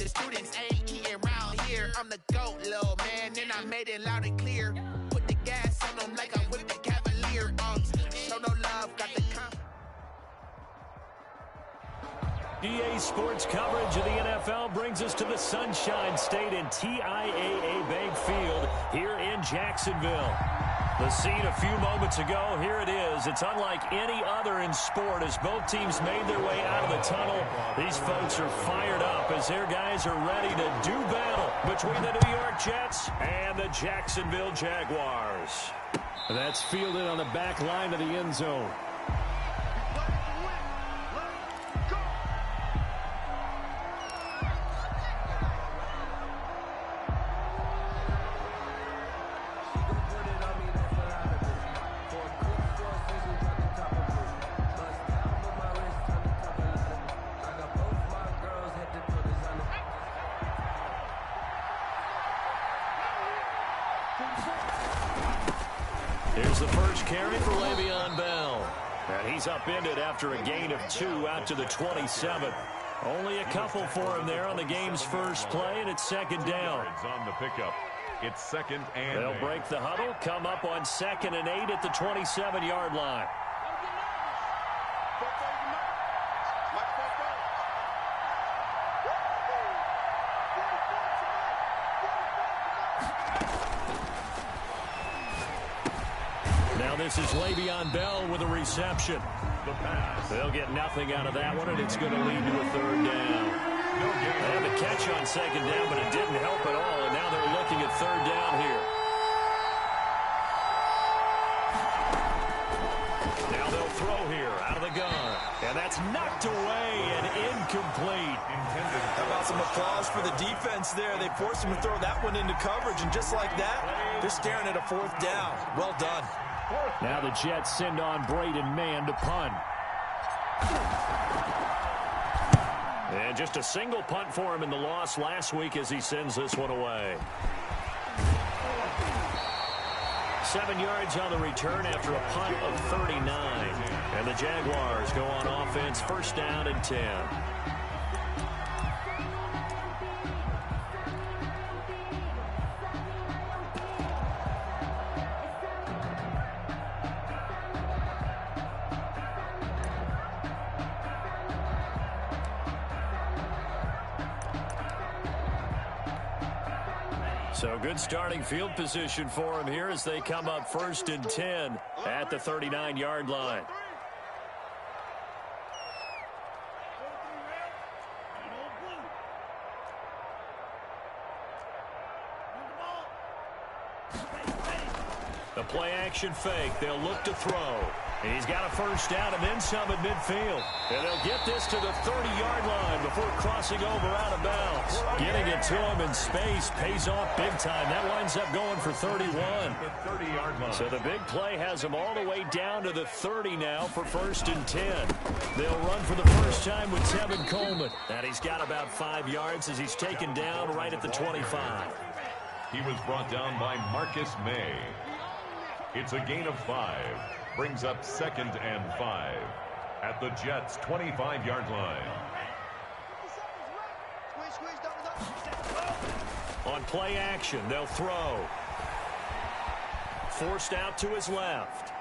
the students ain't eating round here. I'm the GOAT, little man, and I made it loud and clear. Put the gas on them like I'm with the Cavalier. Show no love, got the EA Sports coverage of the NFL brings us to the Sunshine State and TIAA Bank Field here in Jacksonville. The scene a few moments ago, here it is. It's unlike any other in sport as both teams made their way out of the tunnel. These folks are fired up as their guys are ready to do battle between the New York Jets and the Jacksonville Jaguars. That's fielded on the back line of the end zone. Here's the first carry for Le'Veon Bell. And he's upended after a gain of 2 out to the 27. Only a couple for him there on the game's first play, and it's second down. On the pickup. It's second and they'll break the huddle, come up on 2nd and 8 at the 27-yard line. This is Le'Veon Bell with a reception. The pass. They'll get nothing out of that one, and it's going to lead to a third down. They had the catch on second down, but it didn't help at all, and now they're looking at third down here. Now they'll throw here out of the gun, and that's knocked away and incomplete. How about some applause for the defense there? They forced him to throw that one into coverage, and just like that, they're staring at a fourth down. Well done. Now the Jets send on Braden Mann to punt. And just a single punt for him in the loss last week as he sends this one away. 7 yards on the return after a punt of 39. And the Jaguars go on offense, first down and 10. So good starting field position for him here as they come up first and 10 at the 39-yard line. The play action fake. They'll look to throw. He's got a first down and then some at midfield. And they'll get this to the 30-yard line before crossing over out of bounds. Getting it to him in space pays off big time. That winds up going for 31. So the big play has him all the way down to the 30 now for first and 10. They'll run for the first time with Tevin Coleman. And he's got about 5 yards as he's taken down right at the 25. He was brought down by Marcus May. It's a gain of 5. Brings up 2nd and 5 at the Jets' 25-yard line. On play action, they'll throw. Forced out to his left.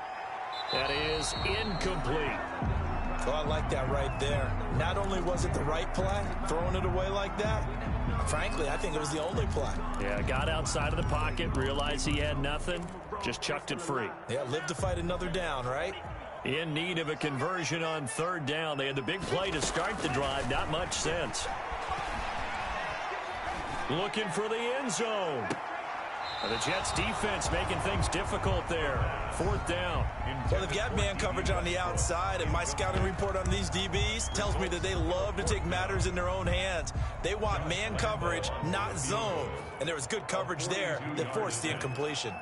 That is incomplete. Oh, I like that right there. Not only was it the right play, throwing it away like that, frankly, I think it was the only play. Yeah, got outside of the pocket, realized he had nothing, just chucked it free. Yeah, live to fight another down, right? In need of a conversion on third down. They had the big play to start the drive, not much sense. Looking for the end zone. The Jets defense making things difficult there. Fourth down. Well, they've got man coverage on the outside, and my scouting report on these DBs tells me that they love to take matters in their own hands. They want man coverage, not zone. And there was good coverage there that forced the incompletion.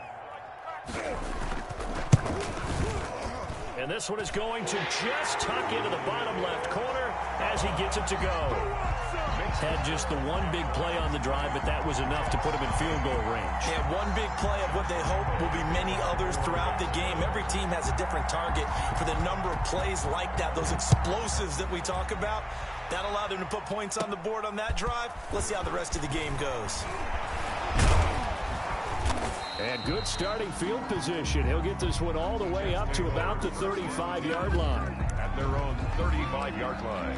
And this one is going to just tuck into the bottom left corner as he gets it to go. Had just the one big play on the drive, but that was enough to put him in field goal range. Yeah, one big play of what they hope will be many others throughout the game. Every team has a different target for the number of plays like that, those explosives that we talk about. That allowed him to put points on the board on that drive. Let's see how the rest of the game goes. And good starting field position. He'll get this one all the way up to about the 35-yard line. At their own 35-yard line.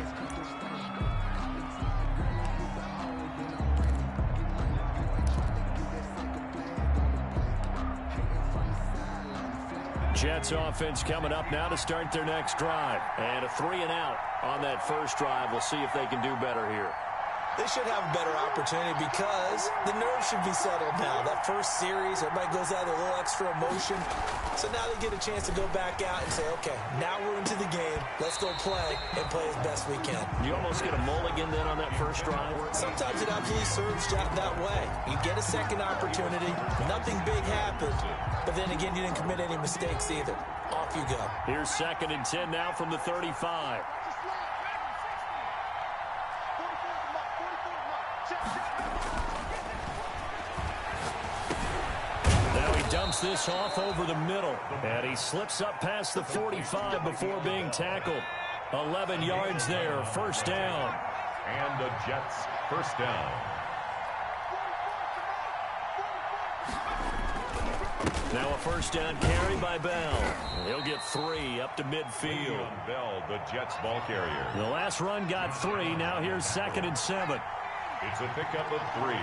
Jets offense coming up now to start their next drive. And a 3-and-out on that first drive. We'll see if they can do better here. They should have a better opportunity because the nerves should be settled now. That first series, everybody goes out with a little extra emotion. So now they get a chance to go back out and say, okay, now we're into the game. Let's go play and play as best we can. You almost get a mulligan then on that first drive? Sometimes it absolutely serves that way. You get a second opportunity. Nothing big happened. But then again, you didn't commit any mistakes either. Off you go. Here's 2nd and 10 now from the 35. Now he dumps this off over the middle. And he slips up past the 45 before being tackled. 11 yards there, first down. And the Jets first down. Now a first down carry by Bell. He'll get 3 up to midfield. Bell, the Jets ball carrier. The last run got 3. Now here's 2nd and 7. It's a pickup of 3.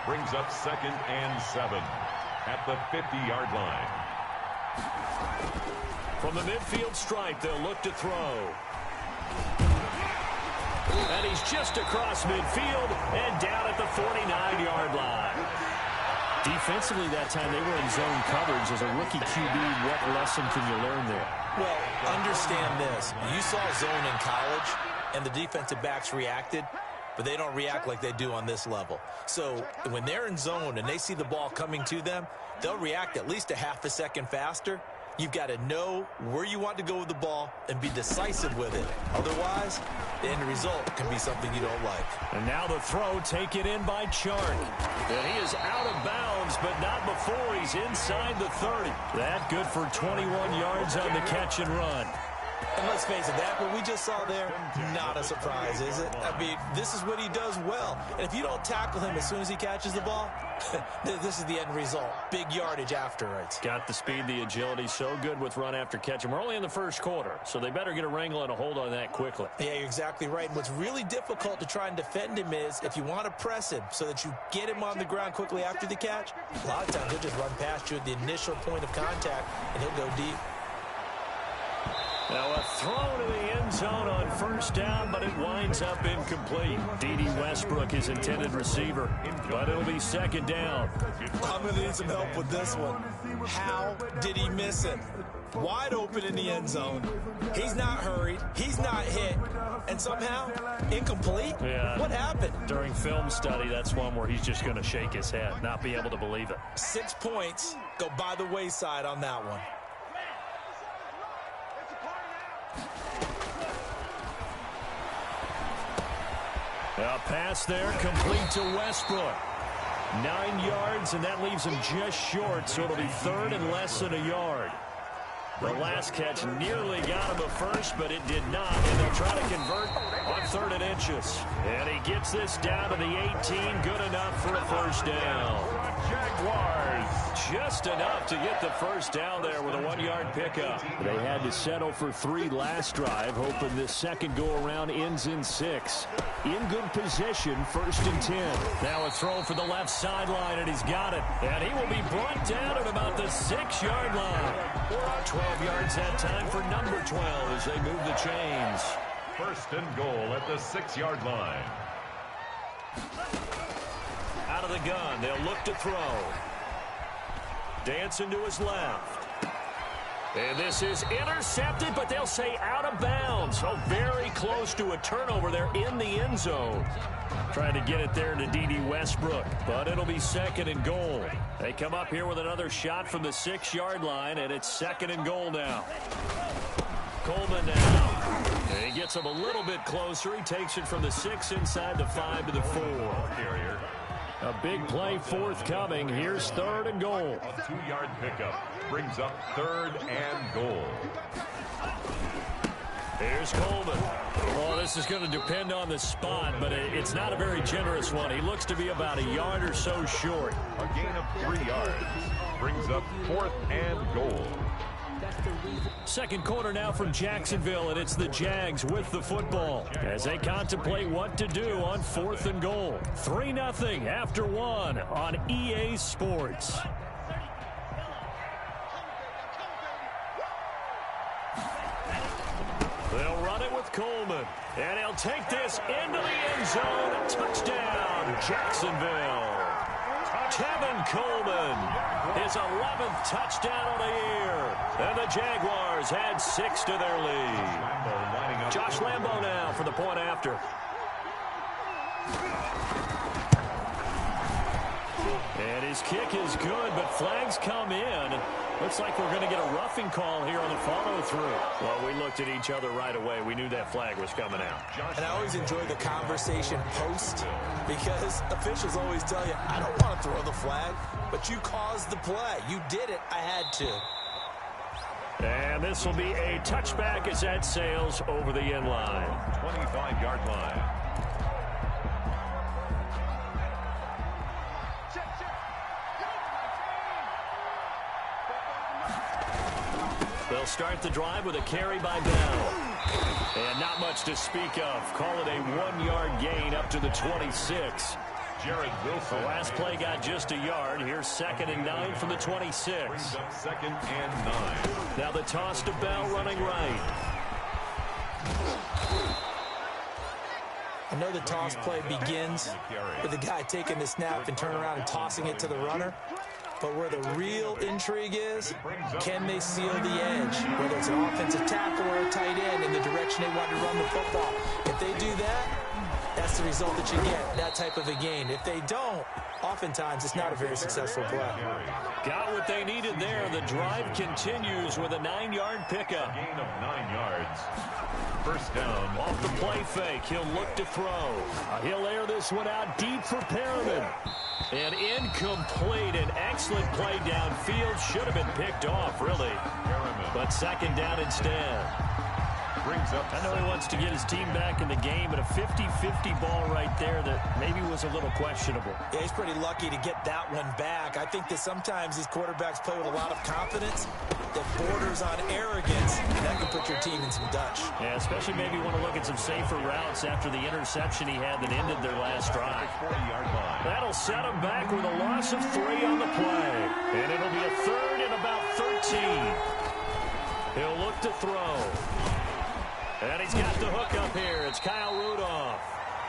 Brings up 2nd and 7 at the 50-yard line. From the midfield stripe, they'll look to throw. And he's just across midfield and down at the 49-yard line. Defensively that time, they were in zone coverage. As a rookie QB, what lesson can you learn there? Well, understand this. You saw zone in college, and the defensive backs reacted, but they don't react like they do on this level. So when they're in zone and they see the ball coming to them, they'll react at least a half a second faster. You've got to know where you want to go with the ball and be decisive with it. Otherwise, the end result can be something you don't like. And now the throw taken in by Chark. And he is out of bounds, but not before he's inside the 30. That good for 21 yards on the catch and run. And let's face it, that what we just saw there, not a surprise, is it? I mean, this is what he does well. And if you don't tackle him as soon as he catches the ball, this is the end result. Big yardage afterwards. Got the speed, the agility, so good with run after catch. And we're only in the first quarter, so they better get a wrangle and a hold on that quickly. Yeah, you're exactly right. And what's really difficult to try and defend him is if you want to press him so that you get him on the ground quickly after the catch, a lot of times he'll just run past you at the initial point of contact, and he'll go deep. Now a throw to the end zone on first down, but it winds up incomplete. D.D. Westbrook, his intended receiver, but it'll be 2nd down. I'm going to need some help with this one. How did he miss it? Wide open in the end zone. He's not hurried. He's not hit. And somehow, incomplete? Yeah. What happened? During film study, that's one where he's just going to shake his head, not be able to believe it. 6 points go by the wayside on that one. A pass there, complete to Westbrook. 9 yards, and that leaves him just short, so it'll be 3rd and less than a yard. The last catch nearly got him a first, but it did not, and they'll try to convert on 3rd and inches. And he gets this down to the 18, good enough for a first down. Jaguars. Just enough to get the first down there with a 1-yard pickup. They had to settle for 3 last drive, hoping this second go-around ends in 6. In good position, 1st and 10. Now a throw for the left sideline, and he's got it. And he will be brought down at about the 6-yard line. 12 yards that time for number 12 as they move the chains. 1st and goal at the 6-yard line. Out of the gun, they'll look to throw. Dancing to his left. And this is intercepted, but they'll say out of bounds. So very close to a turnover there in the end zone. Trying to get it there to D.D. Westbrook, but it'll be 2nd and goal. They come up here with another shot from the 6-yard line, and it's 2nd and goal now. Coleman now. And he gets him a little bit closer. He takes it from the 6 inside the 5 to the 4. Carrier. A big play forthcoming. Here's 3rd and goal. A 2-yard pickup brings up 3rd and goal. Here's Coleman. Well, this is going to depend on the spot, but it's not a very generous one. He looks to be about a yard or so short. A gain of 3 yards brings up 4th and goal. Second quarter now from Jacksonville, and it's the Jags with the football as they contemplate what to do on 4th and goal. 3-0 after 1 on EA Sports. They'll run it with Coleman, and he'll take this into the end zone. Touchdown, Jacksonville. Tevin Coleman, his 11th touchdown of the year. And the Jaguars add 6 to their lead. Josh Lambo now for the point after. And his kick is good, but flags come in. Looks like we're going to get a roughing call here on the follow-through. Well, we looked at each other right away. We knew that flag was coming out. And I always enjoy the conversation post because officials always tell you, I don't want to throw the flag, but you caused the play. You did it. I had to. And this will be a touchback as that sails over the end line. 25-yard line. They'll start the drive with a carry by Bell. And not much to speak of. Call it a 1-yard gain up to the 26. Jared Wilson. The last play got just a yard. Here's 2nd and 9 from the 26. Brings up 2nd and 9. Now the toss to Bell running right. I know the toss play begins with the guy taking the snap and turn around and tossing it to the runner. But where the real intrigue is, can they seal the edge? Whether it's an offensive tackle or a tight end in the direction they want to run the football. If they do that, that's the result that you get, that type of a gain. If they don't, oftentimes it's not a very successful play. Got what they needed there. The drive continues with a 9-yard pickup. Gain of 9 yards. First down. Off the play fake, he'll look to throw. He'll air this one out deep for Perriman. And incomplete. An excellent play downfield. Should have been picked off, really. But 2nd down instead. Brings up. I know he wants to get his team back in the game, but a 50-50 ball right there that maybe was a little questionable. Yeah, he's pretty lucky to get that one back. I think that sometimes these quarterbacks play with a lot of confidence that borders on arrogance. That can put your team in some Dutch. Yeah, especially maybe want to look at some safer routes after the interception he had that ended their last drive. 40-yard line. That'll set him back with a loss of 3 on the play. And it'll be a 3rd and about 13. He'll look to throw. And he's got the hook up here. It's Kyle Rudolph.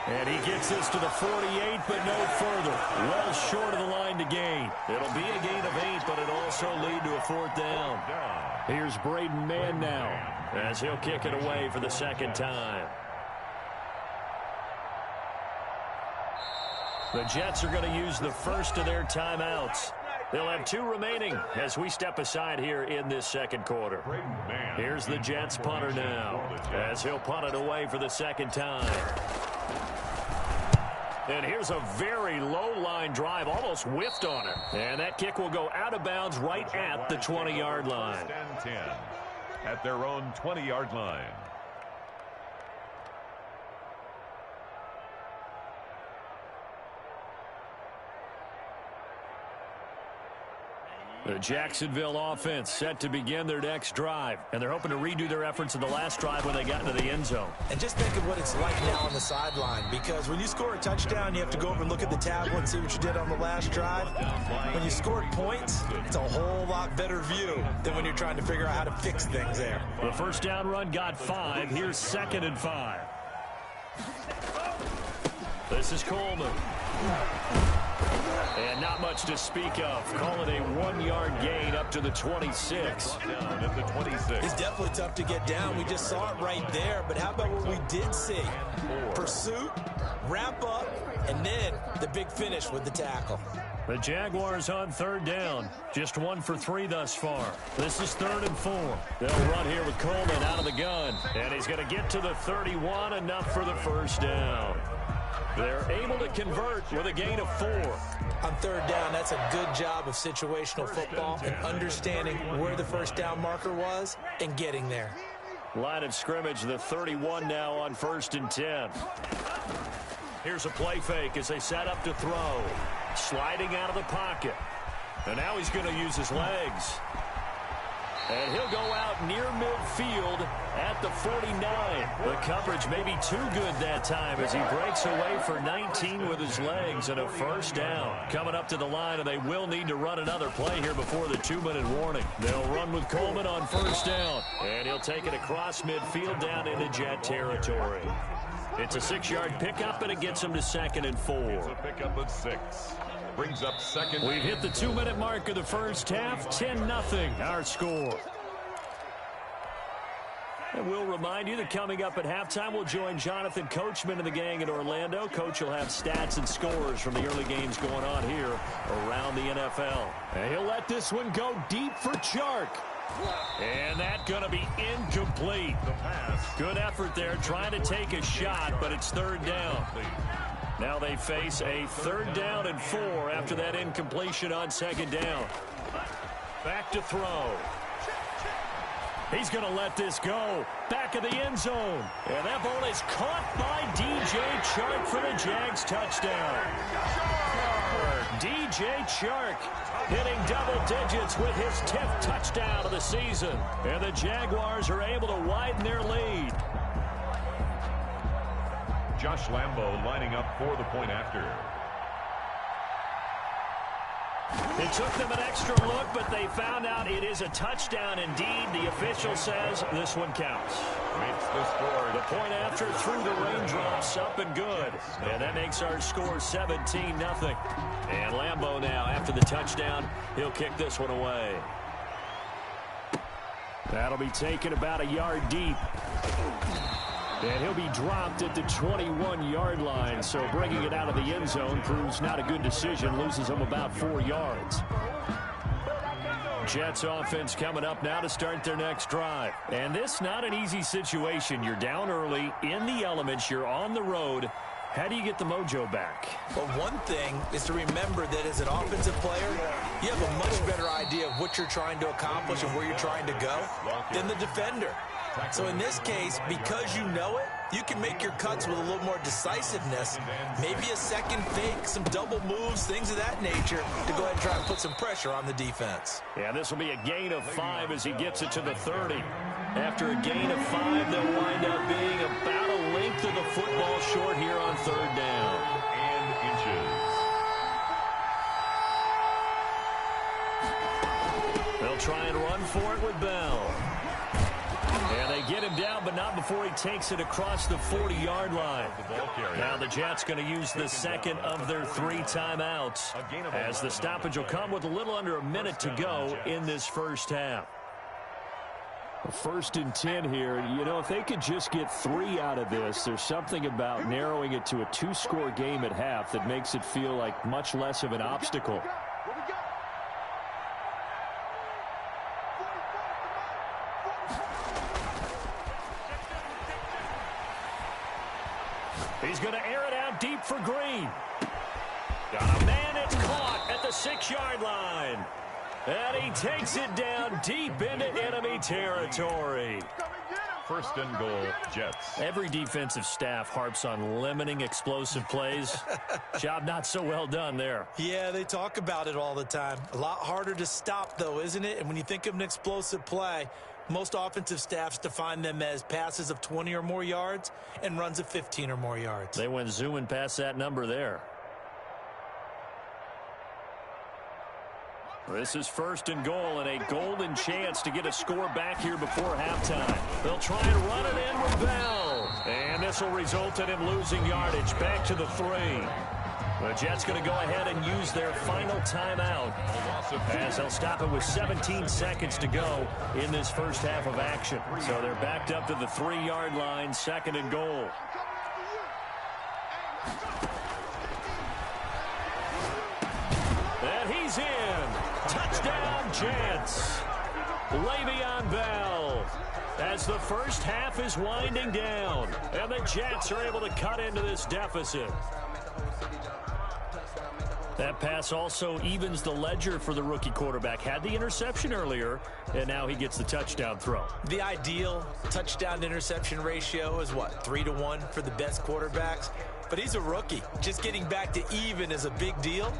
And he gets this to the 48, but no further. Well short of the line to gain. It'll be a gain of 8, but it'll also lead to a 4th down. Here's Braden Mann now as he'll kick it away for the 2nd time. The Jets are going to use the first of their timeouts. They'll have 2 remaining as we step aside here in this 2nd quarter. Here's the Jets punter now as he'll punt it away for the 2nd time. And here's a very low line drive, almost whiffed on it. And that kick will go out of bounds right at the 20-yard line. 10 at their own 20-yard line. The Jacksonville offense set to begin their next drive. And they're hoping to redo their efforts in the last drive when they got into the end zone. And just think of what it's like now on the sideline. Because when you score a touchdown, you have to go over and look at the tablet and see what you did on the last drive. When you scored points, it's a whole lot better view than when you're trying to figure out how to fix things there. The first down run got 5. Here's 2nd and 5. This is Coleman. And not much to speak of. Call it a 1-yard gain up to the 26. Down at the 26. It's definitely tough to get down. We just saw it right there. But how about what we did see? Pursuit, wrap up, and then the big finish with the tackle. The Jaguars on 3rd down. Just 1 for 3 thus far. This is 3rd and 4. They'll run here with Coleman out of the gun. And he's going to get to the 31, enough for the first down. They're able to convert with a gain of 4. On 3rd down, that's a good job of situational football and understanding where the first down marker was and getting there. Line of scrimmage, the 31 now on 1st and 10. Here's a play fake as they set up to throw. Sliding out of the pocket. And now he's going to use his legs. And he'll go out near midfield at the 49. The coverage may be too good that time as he breaks away for 19 with his legs and a first down. Coming up to the line, and they will need to run another play here before the 2-minute warning. They'll run with Coleman on first down. And he'll take it across midfield down into Jet territory. It's a 6-yard pickup, and it gets him to 2nd and 4. It's a pickup of 6. Brings up 2nd. We've hit the 2-minute mark of the first half. 10-0 our score. And we'll remind you that coming up at halftime, we'll join Jonathan Coachman and the gang in Orlando. Coach will have stats and scores from the early games going on here around the NFL. And he'll let this one go deep for Chark. And that's going to be incomplete. The pass. Good effort there trying to take a shot, but it's 3rd down. Now they face a 3rd down and 4 after that incompletion on 2nd down. Back to throw. He's going to let this go. Back of the end zone. And that ball is caught by DJ Chark for the Jags touchdown. DJ Chark hitting double digits with his 10th touchdown of the season. And the Jaguars are able to widen their lead. Josh Lambo lining up for the point after. It took them an extra look, but they found out it is a touchdown indeed. The official says this one counts. Makes the score. The point after through the raindrops, up and good. And that makes our score 17-0. And Lambo now, after the touchdown, he'll kick this one away. That'll be taken about a yard deep. And he'll be dropped at the 21-yard line. So bringing it out of the end zone proves not a good decision. Loses him about 4 yards. Jets offense coming up now to start their next drive. And this not an easy situation. You're down early, in the elements, you're on the road. How do you get the mojo back? Well, one thing is to remember that as an offensive player, you have a much better idea of what you're trying to accomplish and where you're trying to go than the defender. So in this case, because you know it, you can make your cuts with a little more decisiveness. Maybe a second fake, some double moves, things of that nature to go ahead and try and put some pressure on the defense. Yeah, this will be a gain of 5 as he gets it to the 30. After a gain of 5, they'll wind up being about a length of the football short here on 3rd down. And inches. They'll try and run for it with Bell. And they get him down, but not before he takes it across the 40-yard line. Now the Jets going to use the second of their 3 timeouts as the stoppage will come with a little under a minute to go in this first half. 1st and 10 here. You know, if they could just get 3 out of this, there's something about narrowing it to a 2-score game at half that makes it feel like much less of an obstacle. He's going to air it out deep for Green. Got a man, it's caught at the 6-yard line. And he takes it down deep into enemy territory. 1st and goal, Jets. Every defensive staff harps on limiting explosive plays. Job not so well done there. Yeah, they talk about it all the time. A lot harder to stop, though, isn't it? And when you think of an explosive play, most offensive staffs define them as passes of 20 or more yards and runs of 15 or more yards. They went zooming past that number there. This is 1st and goal and a golden chance to get a score back here before halftime. They'll try and run it in with Bell. And this will result in him losing yardage back to the 3. The Jets going to go ahead and use their final timeout as they'll stop it with 17 seconds to go in this first half of action. So they're backed up to the 3-yard line, 2nd and goal. And he's in. Touchdown, Jets. Le'Veon Bell. As the first half is winding down, and the Jets are able to cut into this deficit. That pass also evens the ledger for the rookie quarterback. Had the interception earlier, and now he gets the touchdown throw. The ideal touchdown-to-interception ratio is, what, 3-to-1 for the best quarterbacks? But he's a rookie. Just getting back to even is a big deal.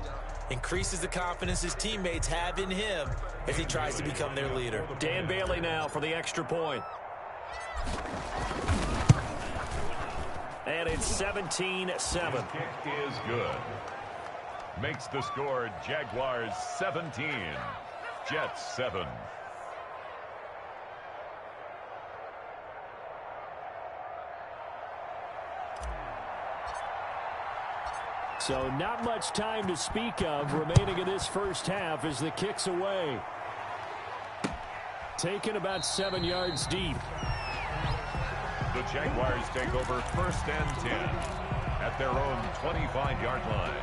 Increases the confidence his teammates have in him as he tries to become their leader. Dan Bailey now for the extra point. And it's 17-7. Kick is good. Makes the score Jaguars 17, Jets 7. So not much time to speak of remaining in this first half as the kick's away. Taken about 7 yards deep. The Jaguars take over 1st and 10 at their own 25-yard line.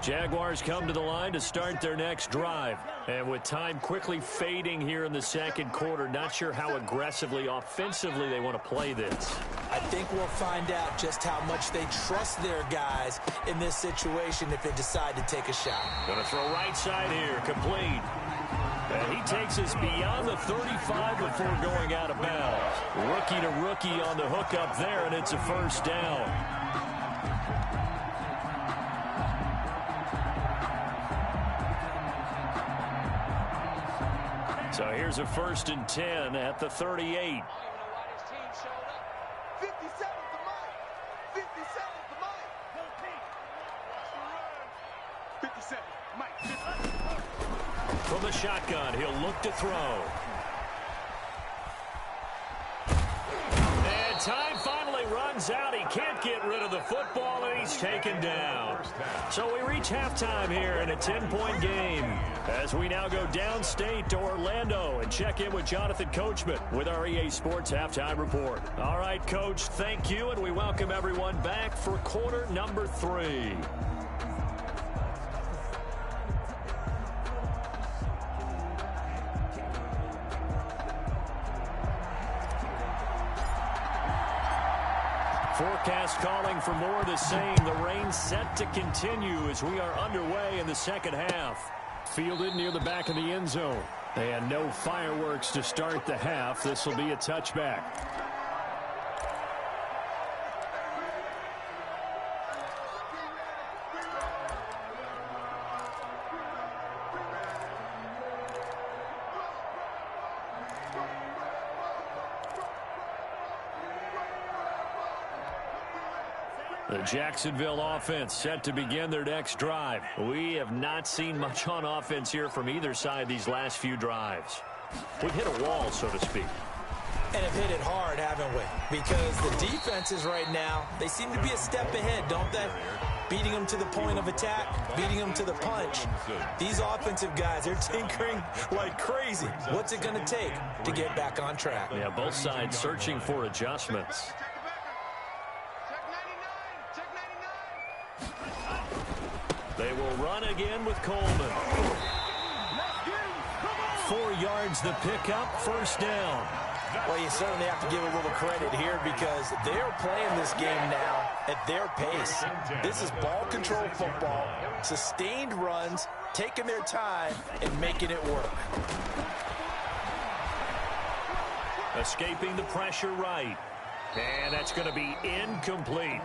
Jaguars come to the line to start their next drive. And with time quickly fading here in the second quarter, not sure how aggressively, offensively they want to play this. I think we'll find out just how much they trust their guys in this situation if they decide to take a shot. Going to throw right side here, complete. And he takes us beyond the 35 before going out of bounds. Rookie to rookie on the hook up there, and it's a first down. So here's a 1st and 10 at the 38. 57, Mike. From the shotgun, he'll look to throw. And time finally runs out. He can't get rid of the football, and he's taken down. So we reach halftime here in a 10-point game as we now go downstate to Orlando and check in with Jonathan Coachman with our EA Sports Halftime Report. All right, Coach, thank you, and we welcome everyone back for quarter number 3. Forecast calling for more of the same. The rain set to continue as we are underway in the second half. Fielded near the back of the end zone. And no fireworks to start the half. This will be a touchback. The Jacksonville offense set to begin their next drive. We have not seen much on offense here from either side these last few drives. We've hit a wall, so to speak. And have hit it hard, haven't we? Because the defenses right now, they seem to be a step ahead, don't they? Beating them to the point of attack, beating them to the punch. These offensive guys, they're tinkering like crazy. What's it going to take to get back on track? Yeah, both sides searching for adjustments. They will run again with Coleman. 4 yards the pickup, first down. Well, you certainly have to give a little credit here because they're playing this game now at their pace. This is ball control football, sustained runs, taking their time, and making it work. Escaping the pressure right. And that's going to be incomplete.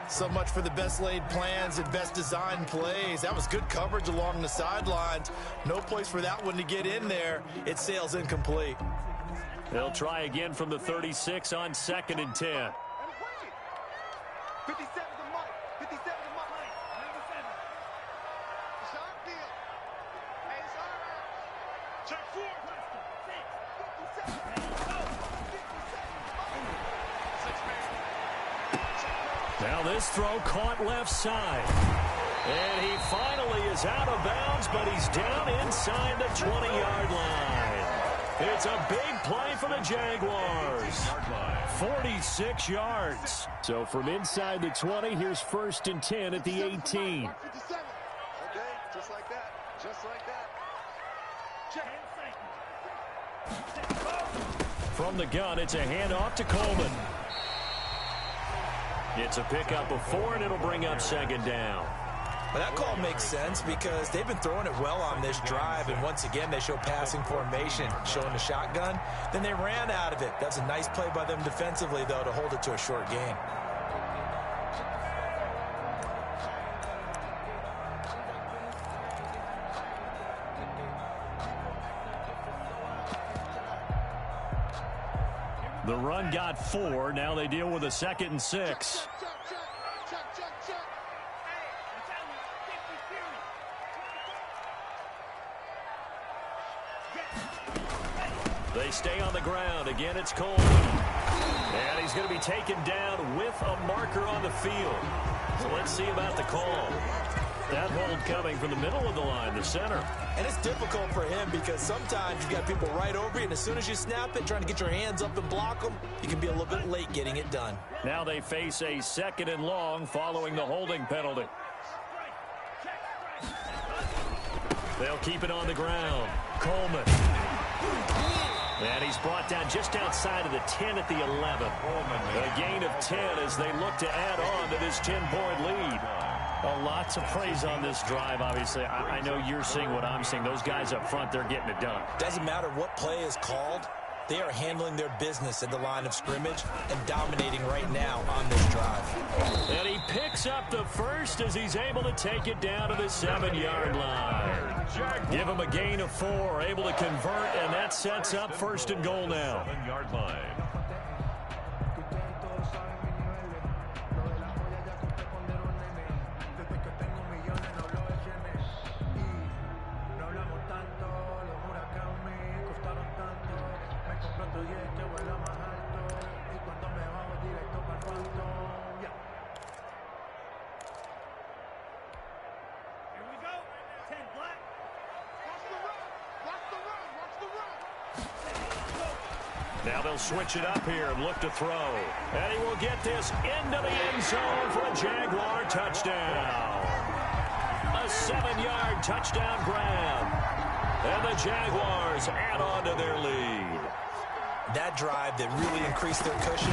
So much for the best laid plans and best designed plays. That was good coverage along the sidelines. No place for that one to get in there. It sails incomplete. They'll try again from the 36 on 2nd and 10. 57 to Mike. 57 to Mike. 97. Sharp deal. Hey, it's all right. Check 4. 57. 57. Now this throw caught left side. And he finally is out of bounds, but he's down inside the 20-yard line. It's a big play for the Jaguars. 46 yards. So from inside the 20, here's 1st and 10 at the 18. Okay, just like that. Just like that. Check. From the gun, it's a handoff to Coleman. It's a pickup of 4, and it'll bring up second down. Well, that call makes sense because they've been throwing it well on this drive, and once again, they show passing formation, showing the shotgun. Then they ran out of it. That's a nice play by them defensively, though, to hold it to a short gain. The run got 4. Now they deal with a 2nd and 6. They stay on the ground. Again, it's Coleman. And he's going to be taken down with a marker on the field. So let's see about the call. That hold coming from the middle of the line, the center. And it's difficult for him because sometimes you got people right over you, and as soon as you snap it, trying to get your hands up and block them, you can be a little bit late getting it done. Now they face a 2nd and long following the holding penalty. They'll keep it on the ground. Coleman. And he's brought down just outside of the 10 at the 11. A gain of 10 as they look to add on to this 10-point lead. Lots of praise on this drive, obviously. I know you're seeing what I'm seeing. Those guys up front, they're getting it done. Doesn't matter what play is called. They are handling their business at the line of scrimmage and dominating right now on this drive. And he picks up the first as he's able to take it down to the 7-yard line. Give him a gain of 4, able to convert, and that sets up 1st and goal now. 7-yard line. Now they'll switch it up here and look to throw. And he will get this into the end zone for a Jaguar touchdown. A 7-yard touchdown grab. And the Jaguars add on to their lead. That drive that really increased their cushion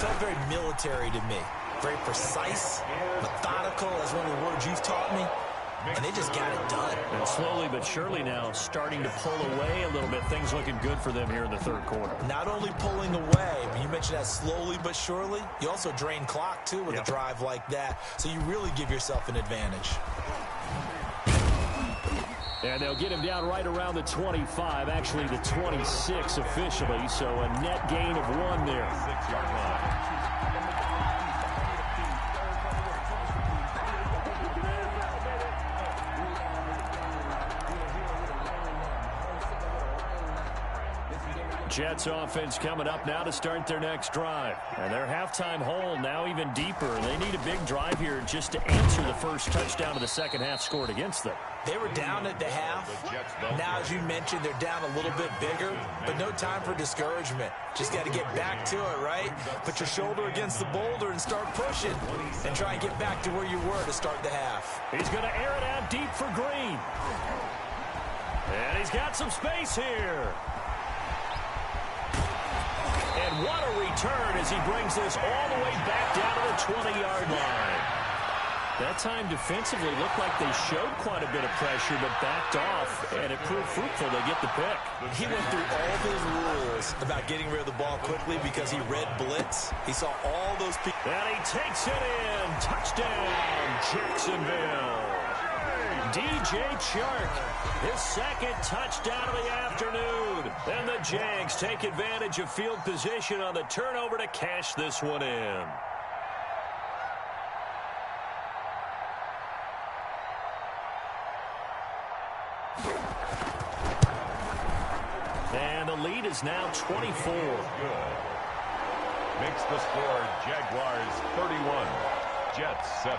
felt very military to me. Very precise, methodical, as one of the words you've taught me. And they just got it done. And slowly but surely now starting to pull away a little bit. Things looking good for them here in the 3rd quarter. Not only pulling away, but you mentioned that slowly but surely. You also drain clock, too, with a drive like that. So you really give yourself an advantage. And they'll get him down right around the 25, actually the 26 officially. So a net gain of 1 there. 6-yard line. Jets offense coming up now to start their next drive. And their halftime hole now even deeper. They need a big drive here just to answer the first touchdown of the second half scored against them. They were down at the half. Now, as you mentioned, they're down a little bit bigger, but no time for discouragement. Just got to get back to it, right? Put your shoulder against the boulder and start pushing and try and get back to where you were to start the half. He's going to air it out deep for Green. And he's got some space here. And what a return as he brings this all the way back down to the 20-yard line. That time defensively looked like they showed quite a bit of pressure but backed off, and it proved fruitful. They get the pick. He went through all of his rules about getting rid of the ball quickly because he read blitz. He saw all those people. And he takes it in. Touchdown, Jacksonville. DJ Chark, his 2nd touchdown of the afternoon. And the Jags take advantage of field position on the turnover to cash this one in. And the lead is now 24. Good. Makes the score Jaguars 31, Jets 7.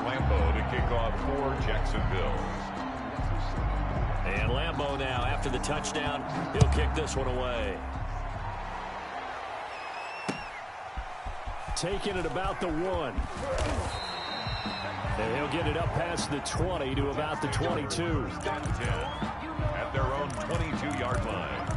Lambeau to kick off for Jacksonville. And Lambeau now, after the touchdown, he'll kick this one away. taken at about the 1. And he'll get it up past the 20 to about the 22. 10 at their own 22-yard line.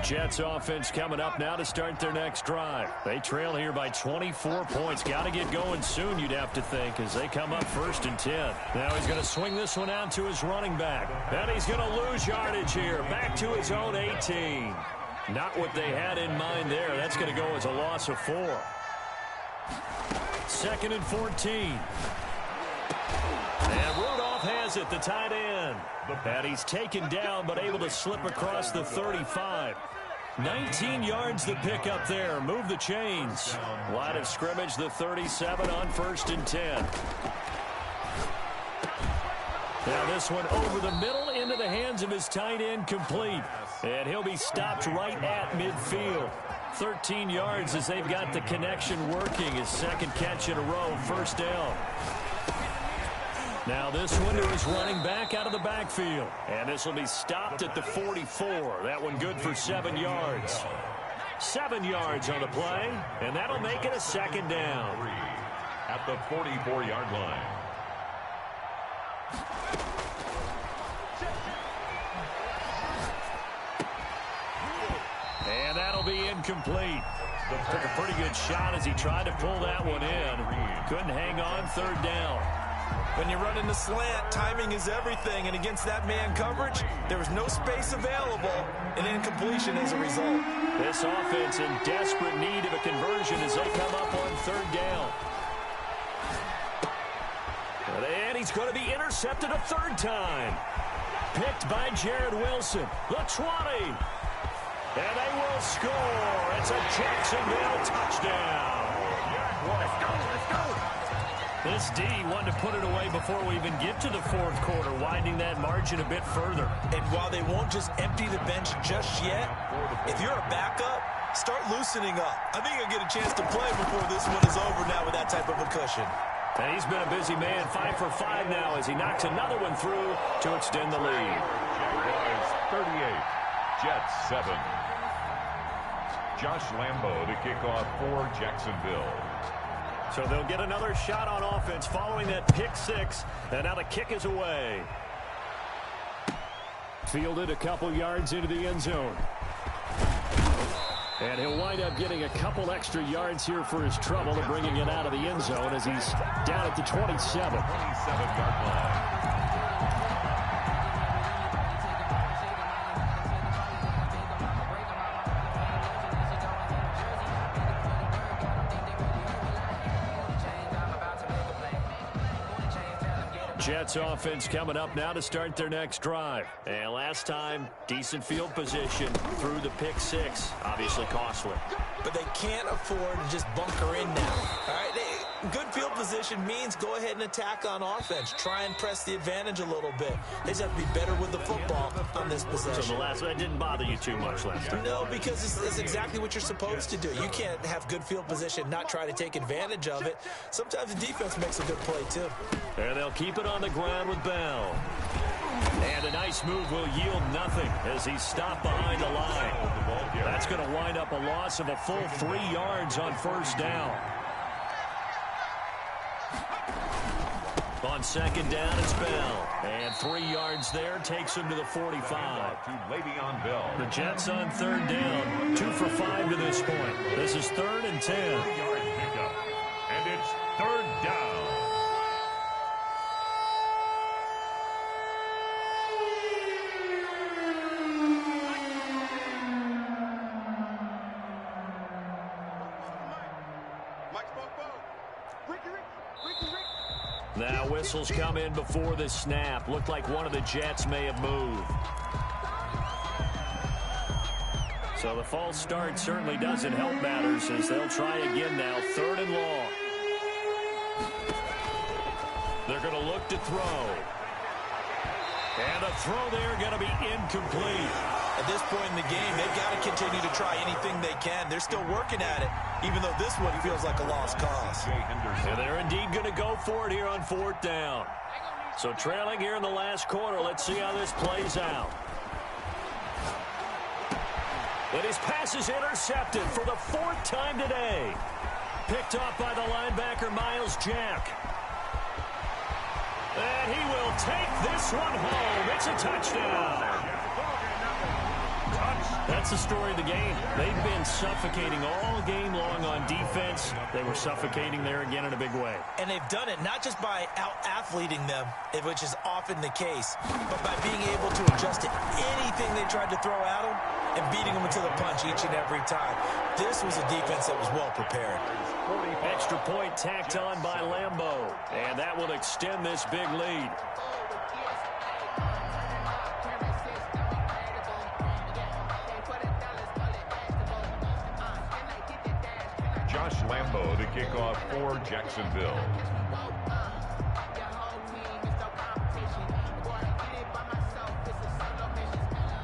Jets offense coming up now to start their next drive. They trail here by 24 points. Got to get going soon, you'd have to think, as they come up 1st and 10. Now he's going to swing this one out to his running back. And he's going to lose yardage here. Back to his own 18. Not what they had in mind there. That's going to go as a loss of 4. 2nd and 14. And Rudolph has it, the tight end. And he's taken down, but able to slip across the 35. 19 yards to pick up there. Move the chains. Line of scrimmage, the 37 on 1st and 10. Now this one over the middle into the hands of his tight end, complete. And he'll be stopped right at midfield. 13 yards as they've got the connection working. His 2nd catch in a row, 1st down. Now this one to his running back out of the backfield. And this will be stopped at the 44. That one good for 7 yards. 7 yards on the play, and that'll make it a 2nd down. At the 44-yard line. And that'll be incomplete. Took a pretty good shot as he tried to pull that one in. Couldn't hang on, 3rd down. When you run in the slant, timing is everything, and against that man coverage, there was no space available, and incompletion as a result. This offense in desperate need of a conversion as they come up on 3rd down. And he's going to be intercepted a 3rd time. Picked by Jared Wilson. The 20. And they will score. It's a Jacksonville touchdown. Let's go, let's go. This D wanted to put it away before we even get to the 4th quarter, widening that margin a bit further. And while they won't just empty the bench just yet, if you're a backup, start loosening up. I think you'll get a chance to play before this one is over now with that type of a cushion. And he's been a busy man, 5 for 5 now as he knocks another one through to extend the lead. Jaguars 38, Jets 7. Josh Lambo to kick off for Jacksonville. So they'll get another shot on offense following that pick 6. And now the kick is away. Fielded a couple yards into the end zone. And he'll wind up getting a couple extra yards here for his trouble and bringing it out of the end zone as he's down at the 27. 27-yard line. Jets offense coming up now to start their next drive. And last time, decent field position through the pick 6. Obviously costly. But they can't afford to just bunker in now. All right, good field position means go ahead and attack on offense. Try and press the advantage a little bit. They just have to be better with the football on this possession. So that didn't bother you too much last time? No, because it's exactly what you're supposed to do. You can't have good field position, not try to take advantage of it. Sometimes the defense makes a good play, too. And they'll keep it on the ground with Bell. And a nice move will yield nothing as he's stopped behind the line. That's going to wind up a loss of a full 3 yards on 1st down. On 2nd down, it's Bell. And 3 yards there takes him to the 45. To Le'Veon Bell. The Jets on 3rd down. 2 for 5 to this point. This is 3rd and 10. 3-yard pickup. And it's 3rd down. Now whistles come in before the snap. Looked like one of the Jets may have moved. So the false start certainly doesn't help matters as they'll try again now. 3rd and long. They're going to look to throw. And a throw there going to be incomplete. At this point in the game, they've got to continue to try anything they can. They're still working at it, even though this one feels like a lost cause. And they're indeed going to go for it here on 4th down. So trailing here in the last quarter. Let's see how this plays out. And his pass is intercepted for the 4th time today. Picked off by the linebacker, Miles Jack. And he will take this one home. It's a touchdown. That's the story of the game. They've been suffocating all game long on defense. They were suffocating there again in a big way. And they've done it not just by out-athleting them, which is often the case, but by being able to adjust to anything they tried to throw at them and beating them into the punch each and every time. This was a defense that was well prepared. Extra point tacked on by Lambeau. And that will extend this big lead. Josh Lambeau to kick off for Jacksonville.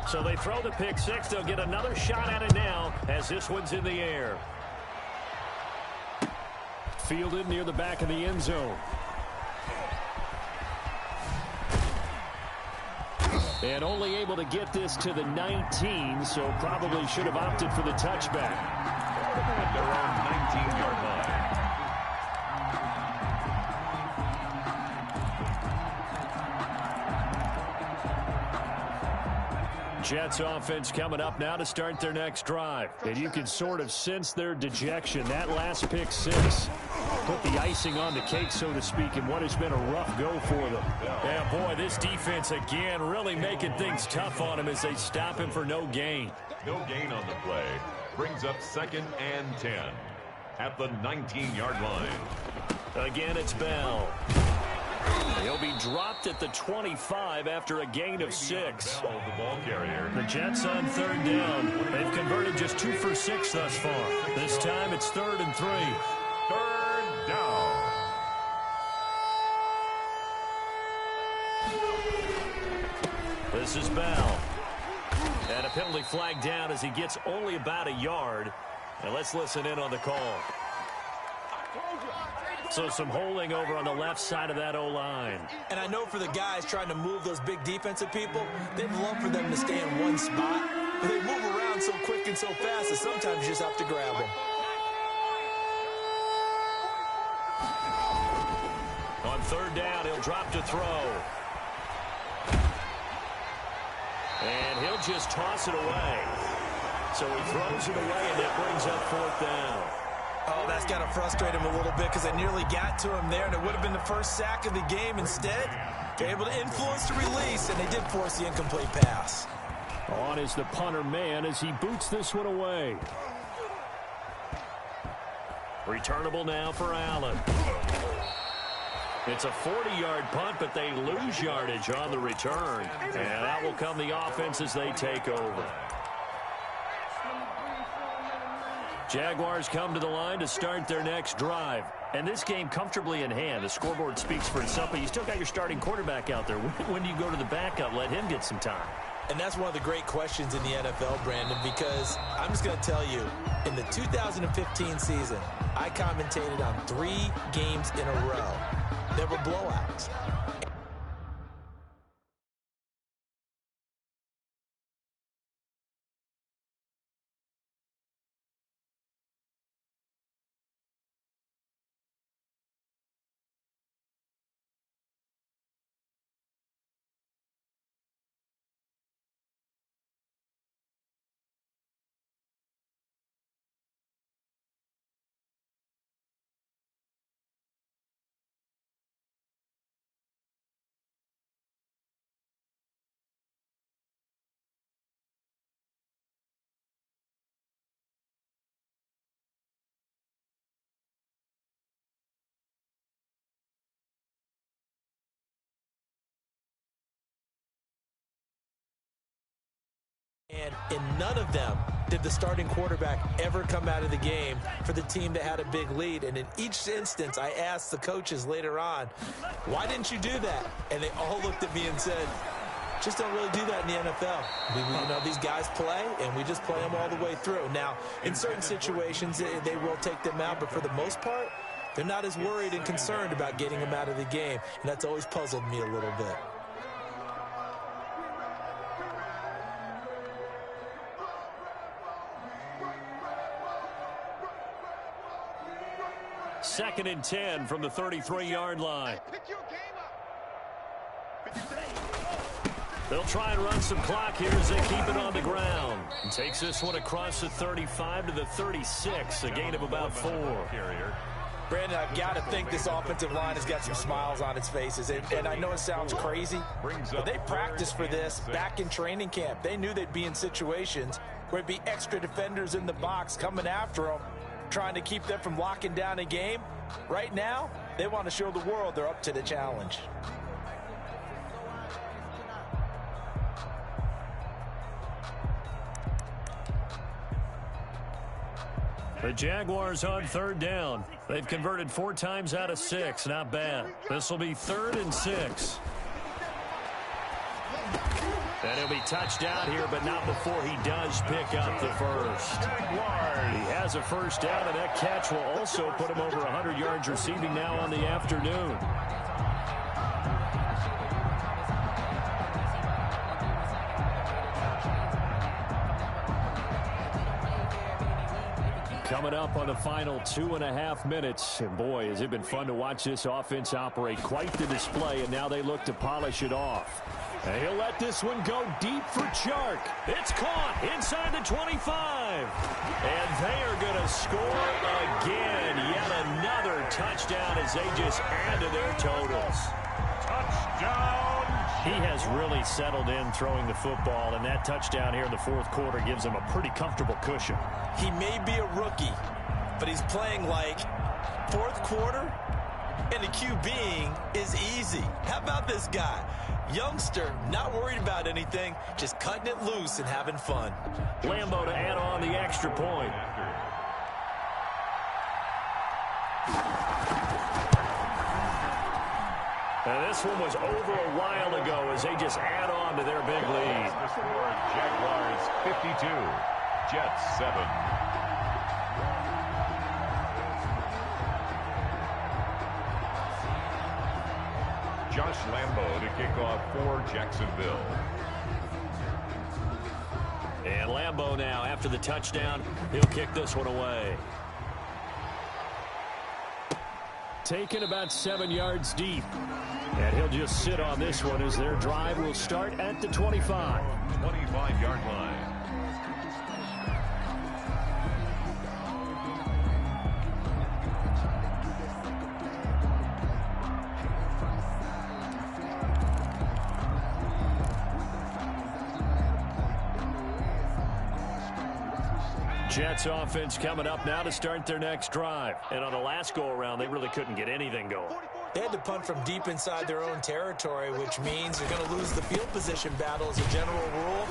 So they throw the pick six. They'll get another shot at it now as this one's in the air. Fielded near the back of the end zone. And only able to get this to the 19, so probably should have opted for the touchback. At their own 19-yard line. Jets offense coming up now to start their next drive. And you can sort of sense their dejection. That last pick six put the icing on the cake, so to speak, in what has been a rough go for them. Yeah, boy, this defense again really making things tough on him as they stop him for no gain. No gain on the play. Brings up 2nd and 10 at the 19-yard line. Again, it's Bell. He'll be dropped at the 25 after a gain of 6. Bell, the ball carrier. The Jets on 3rd down. They've converted just 2 for 6 thus far. This time it's 3rd and 3. 3rd down. This is Bell. And a penalty flag down as he gets only about a yard. And let's listen in on the call. So some holding over on the left side of that O-line. And I know for the guys trying to move those big defensive people, they'd love for them to stay in one spot. But they move around so quick and so fast that sometimes you just have to grab them. On 3rd down, he'll drop to throw. And he'll just toss it away. So he throws it away, and that brings up 4th down. Oh, that's got to frustrate him a little bit because they nearly got to him there, and it would have been the first sack of the game. Instead, they're able to influence the release, and they did force the incomplete pass. On is the punter man as he boots this one away. Returnable now for Allen. It's a 40-yard punt, but they lose yardage on the return. And that will come the offense as they take over. Jaguars come to the line to start their next drive. And this game comfortably in hand. The scoreboard speaks for itself, but you still got your starting quarterback out there. When do you go to the backup? Let him get some time. And that's one of the great questions in the NFL, Brandon, because I'm just going to tell you, in the 2015 season, I commentated on 3 games in a row. There were blowouts. And in none of them did the starting quarterback ever come out of the game for the team that had a big lead. And in each instance, I asked the coaches later on, why didn't you do that? And they all looked at me and said, just don't really do that in the NFL. You know, these guys play, and we just play them all the way through. Now, in certain situations, they will take them out, but for the most part, They're not as worried and concerned about getting him out of the game, and that's always puzzled me a little bit. Second and 10 from the 33-yard line. They'll try and run some clock here as they keep it on the ground. And takes this one across the 35 to the 36, a gain of about 4. Brandon, I've got to think this offensive line has got some smiles on its faces. And I know it sounds crazy, but they practiced for this back in training camp. They knew they'd be in situations where it'd be extra defenders in the box coming after them, trying to keep them from locking down a game. Right now, they want to show the world they're up to the challenge. The Jaguars on third down. They've converted 4 times out of 6. Not bad. This will be 3rd and 6. And he'll be touched out here, but not before he does pick up the first. He has a first down, and that catch will also put him over 100 yards receiving now on the afternoon. Coming up on the final 2.5 minutes. And boy, has it been fun to watch this offense operate. Quite the display, and now they look to polish it off. And he'll let this one go deep for Chark. It's caught inside the 25. And they are going to score again. Yet another touchdown as they just add to their totals. Touchdown. He has really settled in throwing the football, and that touchdown here in the 4th quarter gives him a pretty comfortable cushion. He may be a rookie, but he's playing like 4th quarter, and the QBing is easy. How about this guy? Youngster, not worried about anything, just cutting it loose and having fun. Lambo to add on the extra point. And this one was over a while ago as they just add on to their big lead. The score, Jaguars 52, Jets 7. Josh Lambo to kick off for Jacksonville. And Lambo now, after the touchdown, he'll kick this one away. Taken about 7 yards deep. And he'll just sit on this one as their drive will start at the 25. 25-yard line. Jets offense coming up now to start their next drive. And on the last go-around, they really couldn't get anything going. They had to punt from deep inside their own territory, which means they're going to lose the field position battle as a general rule.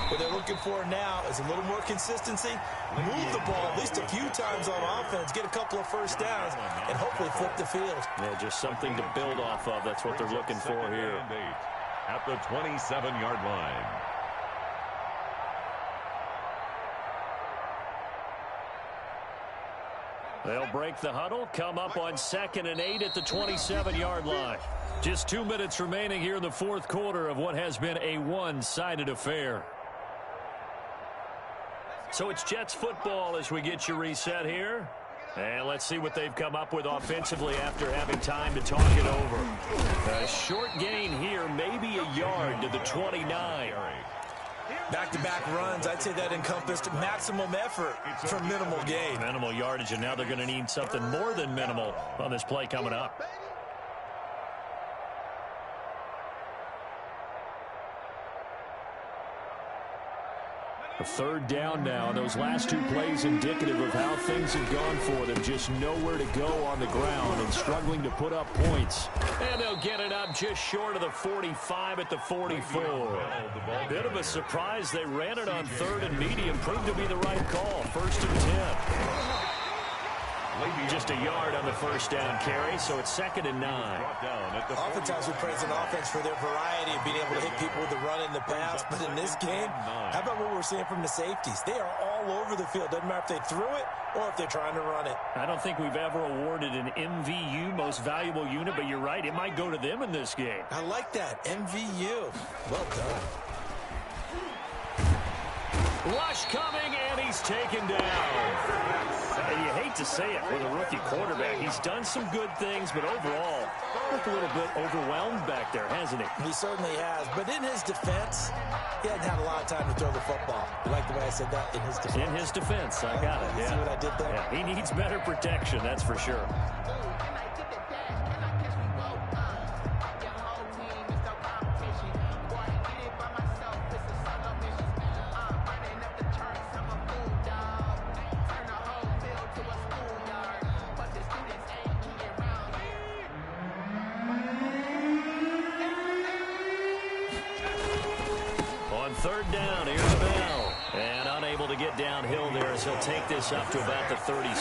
What they're looking for now is a little more consistency, move the ball at least a few times on offense, get a couple of first downs, and hopefully flip the field. Yeah, just something to build off of. That's what they're looking for here. At the 27-yard line. They'll break the huddle, come up on 2nd and 8 at the 27-yard line. Just 2 minutes remaining here in the 4th quarter of what has been a one-sided affair. So it's Jets football as we get you reset here. And let's see what they've come up with offensively after having time to talk it over. A short gain here, maybe a yard to the 29. Back-to-back runs, I'd say that encompassed maximum effort for minimal gain. Minimal yardage, and now they're going to need something more than minimal on this play coming up. A 3rd down now. Those last 2 plays indicative of how things have gone for them. Just nowhere to go on the ground and struggling to put up points. And they'll get it up just short of the 45 at the 44. Bit of a surprise. They ran it on 3rd and medium. Proved to be the right call. 1st and 10. Just a yard on the first down carry, so it's 2nd and 9. Oftentimes we praise an offense for their variety of being able to hit people with the run and the pass, but in this game, how about what we're seeing from the safeties? They are all over the field. Doesn't matter if they threw it or if they're trying to run it. I don't think we've ever awarded an MVU, most valuable unit, but you're right, it might go to them in this game. I like that, MVU. Well done. Rush coming, and he's taken down. And you hate to say it with a rookie quarterback. He's done some good things, but overall, looked a little bit overwhelmed back there, hasn't he? He certainly has. But in his defense, he hadn't had a lot of time to throw the football. You like the way I said that? In his defense. In his defense, I got it. Yeah. See what I did there? Yeah, he needs better protection, that's for sure. Third down, here's Bell. And unable to get downhill there as he'll take this up to about the 37.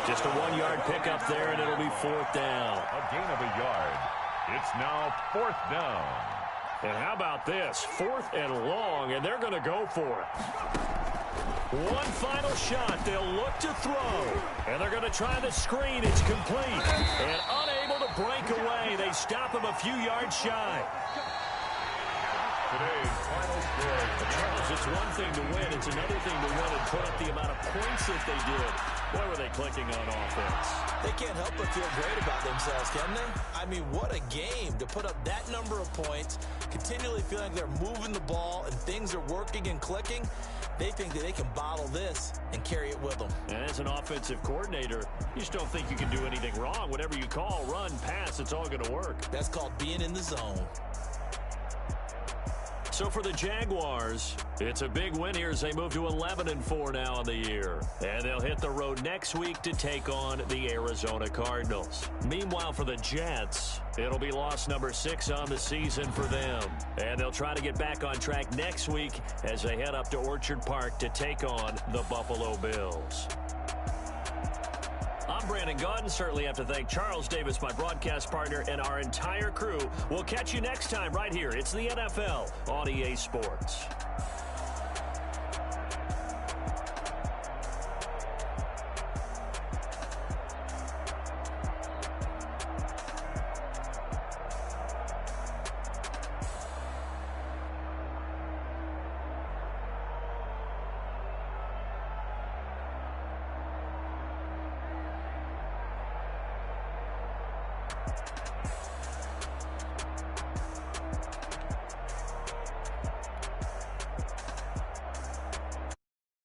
Just a 1-yard pickup there, and it'll be 4th down. A gain of a yard. It's now 4th down. And how about this? 4th and long, and they're going to go for it. One final shot. They'll look to throw. And they're going to try the screen. It's complete. And unable to break away. They stop him a few yards shy. Today's final score. Charles, it's one thing to win. It's another thing to win and put up the amount of points that they did. Boy, were they clicking on offense. They can't help but feel great about themselves, can they? I mean, what a game to put up that number of points, continually feeling like they're moving the ball and things are working and clicking. They think that they can bottle this and carry it with them. And as an offensive coordinator, you just don't think you can do anything wrong. Whatever you call, run, pass, it's all going to work. That's called being in the zone. So for the Jaguars, it's a big win here as they move to 11-4 now on the year. And they'll hit the road next week to take on the Arizona Cardinals. Meanwhile, for the Jets, it'll be loss number 6 on the season for them. And they'll try to get back on track next week as they head up to Orchard Park to take on the Buffalo Bills. I'm Brandon Gaudin. Certainly have to thank Charles Davis, my broadcast partner, and our entire crew. We'll catch you next time right here. It's the NFL on EA Sports.